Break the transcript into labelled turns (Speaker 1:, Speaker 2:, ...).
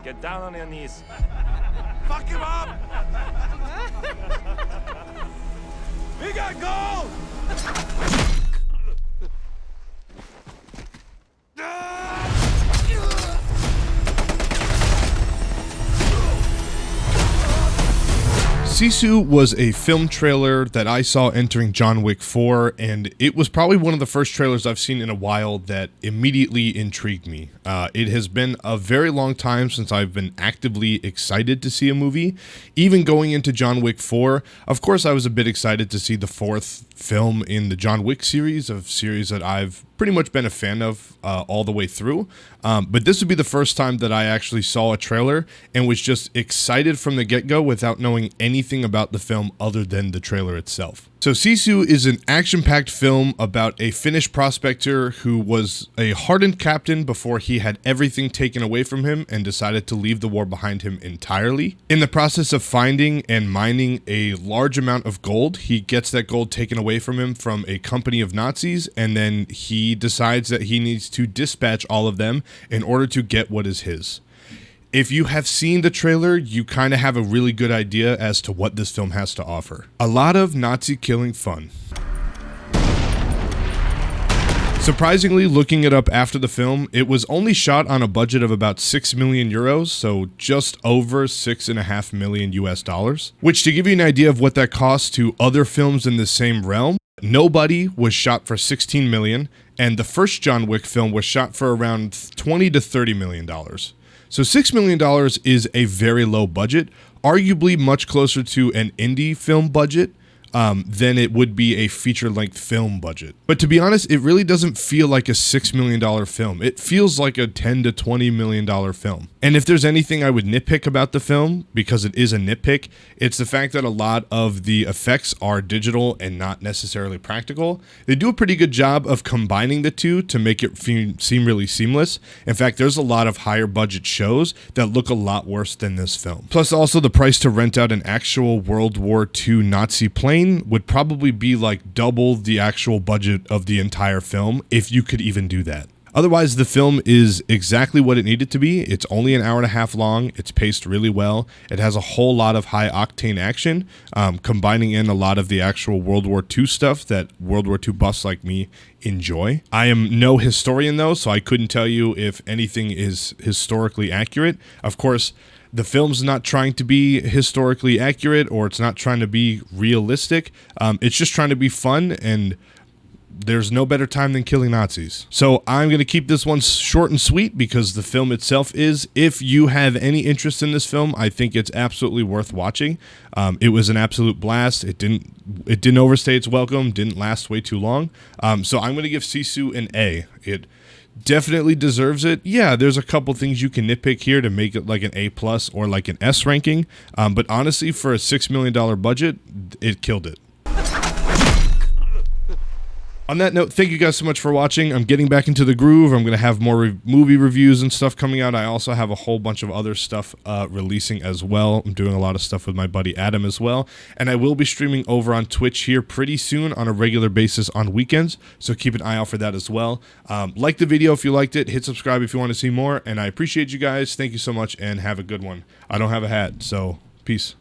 Speaker 1: Get down on your knees. Fuck him up! We got gold!
Speaker 2: Sisu was a film trailer that I saw entering John Wick 4, and it was probably one of the first trailers I've seen in a while that immediately intrigued me. It has been a very long time since I've been actively excited to see a movie. Even going into John Wick 4, of course I was a bit excited to see the fourth film in the John Wick series, a series that I've pretty much been a fan of all the way through. But this would be the first time that I actually saw a trailer and was just excited from the get-go without knowing anything about the film other than the trailer itself. So Sisu is an action-packed film about a Finnish prospector who was a hardened captain before he had everything taken away from him and decided to leave the war behind him entirely. In the process of finding and mining a large amount of gold, he gets that gold taken away from him from a company of Nazis, and then he decides that he needs to dispatch all of them in order to get what is his. If you have seen the trailer, you kind of have a really good idea as to what this film has to offer. A lot of Nazi killing fun. Surprisingly, looking it up after the film, it was only shot on a budget of about 6 million euros, so just over $6.5 million US dollars. Which, to give you an idea of what that costs to other films in the same realm, Nobody was shot for 16 million, and the first John Wick film was shot for around 20 to 30 million dollars. So $6 million is a very low budget, arguably much closer to an indie film budget than it would be a feature-length film budget. But to be honest, it really doesn't feel like a $6 million film. It feels like a $10 to $20 million film. And if there's anything I would nitpick about the film, because it is a nitpick, it's the fact that a lot of the effects are digital and not necessarily practical. They do a pretty good job of combining the two to make it seem really seamless. In fact, there's a lot of higher budget shows that look a lot worse than this film. Plus also the price to rent out an actual World War II Nazi plane would probably be like double the actual budget of the entire film, if you could even do that. Otherwise, the film is exactly what it needed to be. It's only an hour and a half long. It's paced really well. It has a whole lot of high-octane action, combining in a lot of the actual World War II stuff that World War II buffs like me enjoy. I am no historian, though, so I couldn't tell you if anything is historically accurate. Of course, the film's not trying to be historically accurate, or it's not trying to be realistic. It's just trying to be fun, and there's no better time than killing Nazis. So I'm going to keep this one short and sweet because the film itself is. If you have any interest in this film, I think it's absolutely worth watching. It was an absolute blast. It didn't overstay its welcome, didn't last way too long. So I'm going to give Sisu an A. It definitely deserves it. Yeah, there's a couple things you can nitpick here to make it like an A+ or like an S ranking. But honestly, for a $6 million budget, it killed it. On that note, thank you guys so much for watching. I'm getting back into the groove. I'm going to have more movie reviews and stuff coming out. I also have a whole bunch of other stuff releasing as well. I'm doing a lot of stuff with my buddy Adam as well. And I will be streaming over on Twitch here pretty soon on a regular basis on weekends. So keep an eye out for that as well. Like the video if you liked it. Hit subscribe if you want to see more. And I appreciate you guys. Thank you so much and have a good one. I don't have a hat, so peace.